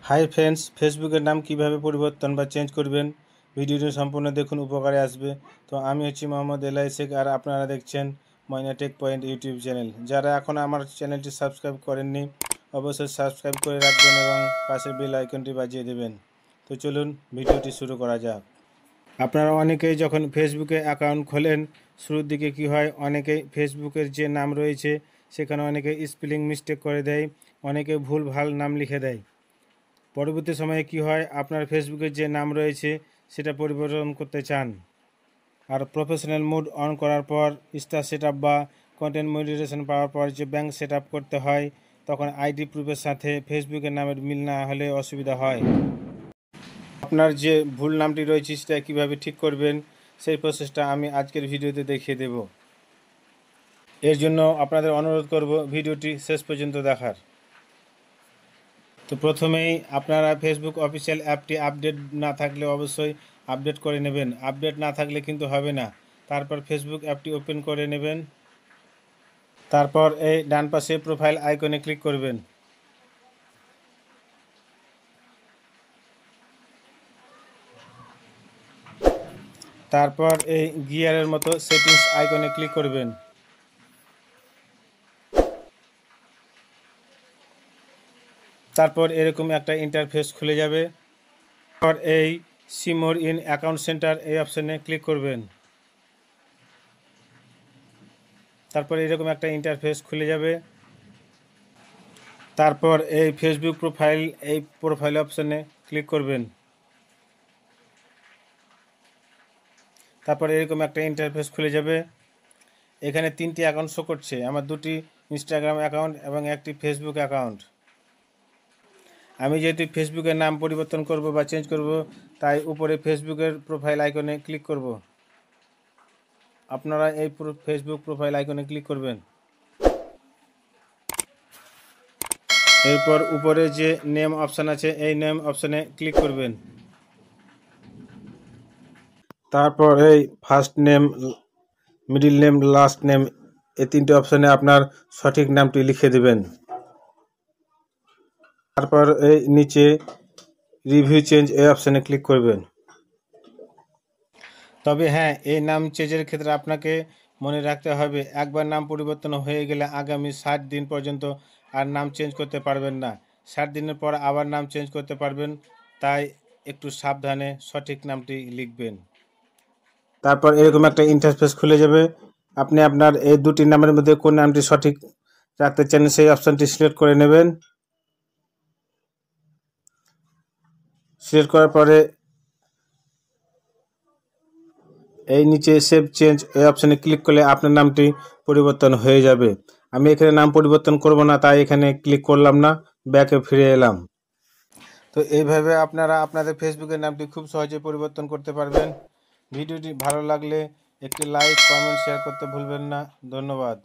Hi friends, ফেসবুকের নাম কিভাবে পরিবর্তন বা চেঞ্জ করবেন ভিডিওটি সম্পূর্ণ দেখুন, উপকারে আসবে। তো আমি হচ্ছি মোহাম্মদ এলাই শেখ, আর আপনারা দেখছেন ময়না টেক পয়েন্ট ইউটিউব চ্যানেল। যারা এখন আমার চ্যানেলটি সাবস্ক্রাইব করেননি অবশ্যই সাবস্ক্রাইব করে রাখবেন এবং পাশে বেল আইকনটি বাজিয়ে দেবেন। তো চলুন ভিডিওটি শুরু করা যাক। আপনারা অনেকেই যখন ফেসবুকে অ্যাকাউন্ট খোলেন, শুরুর দিকে কি হয়, অনেকেই ফেসবুকের যে নাম রয়েছে সেখানে অনেকে স্পেলিং মিস্টেক করে দেয়, অনেকে ভুল ভাল নাম লিখে দেয়। পরবর্তী সময়ে কি হয়, আপনার ফেসবুকের যে নাম রয়েছে সেটা পরিবর্তন করতে চান, আর প্রফেশনাল মোড অন করার পর স্টার সেট বা কন্টেন্ট মনিটাইজেশন পাওয়ার পর যে ব্যাংক সেট করতে হয়, তখন আইডি প্রুফের সাথে ফেসবুকের নামের মিল না হলে অসুবিধা হয়। আপনার যে ভুল নামটি রয়েছে সেটা কীভাবে ঠিক করবেন সেই প্রসেসটা আমি আজকের ভিডিওতে দেখিয়ে দেব। এর জন্য আপনাদের অনুরোধ করব ভিডিওটি শেষ পর্যন্ত দেখার। তো প্রথমেই আপনারা ফেসবুক অফিসিয়াল অ্যাপটি আপডেট না থাকলে অবশ্যই আপডেট করে নেবেন, আপডেট না থাকলে কিন্তু হবে না। তারপর ফেসবুক অ্যাপটি ওপেন করে নেবেন, তারপর এই ডান পাশে প্রোফাইল আইকনে ক্লিক করবেন। তারপর এই গিয়ারের মতো সেটিংস আইকনে ক্লিক করবেন। তারপর এরকম একটা ইন্টারফেস খুলে যাবে। তারপর এই see more in account centre এই অপশানে ক্লিক করবেন। তারপর এরকম একটা ইন্টারফেস খুলে যাবে। তারপর এই ফেসবুক প্রোফাইল এই প্রোফাইল অপশানে ক্লিক করবেন। তারপর এরকম একটা ইন্টারফেস খুলে যাবে। এখানে 3টি অ্যাকাউন্ট শো করছে, আমার 2টি ইনস্টাগ্রাম অ্যাকাউন্ট এবং একটি ফেসবুক অ্যাকাউন্ট। আমি যেহেতু ফেসবুকের নাম পরিবর্তন করব বা চেঞ্জ করব, তাই উপরে ফেসবুকের প্রোফাইল আইকনে ক্লিক করব। আপনারা এই ফেসবুক প্রোফাইল আইকনে ক্লিক করবেন। এরপর উপরে যে নেম অপশান আছে এই নেম অপশানে ক্লিক করবেন। তারপর এই first name, middle name, last name এই 3টে অপশানে আপনার সঠিক নামটি লিখে দেবেন। তারপর এই নিচে রিভিউ চেঞ্জ এই অপশানে ক্লিক করবেন। তবে হ্যাঁ, এই নাম চেঞ্জের ক্ষেত্রে আপনাকে মনে রাখতে হবে, একবার নাম পরিবর্তন হয়ে গেলে আগামী 60 দিন পর্যন্ত আর নাম চেঞ্জ করতে পারবেন না। 60 দিনের পর আবার নাম চেঞ্জ করতে পারবেন, তাই একটু সাবধানে সঠিক নামটি লিখবেন। তারপর এরকম একটা ইন্টারফেস খুলে যাবে। আপনি আপনার এই 2টি নামের মধ্যে কোন নামটি সঠিক রাখতে চান সেই অপশানটি সিলেক্ট করে নেবেন। সিলেক্ট করার পরে এই নিচে সেভ চেঞ্জ এই অপশানে ক্লিক করলে আপনার নামটি পরিবর্তন হয়ে যাবে। আমি এখানে নাম পরিবর্তন করব না, তাই এখানে ক্লিক করলাম না, ব্যাকে ফিরে এলাম। তো এইভাবে আপনারা আপনাদের ফেসবুকের নামটি খুব সহজে পরিবর্তন করতে পারবেন। ভিডিওটি ভালো লাগলে একটি লাইক, কমেন্ট, শেয়ার করতে ভুলবেন না। ধন্যবাদ।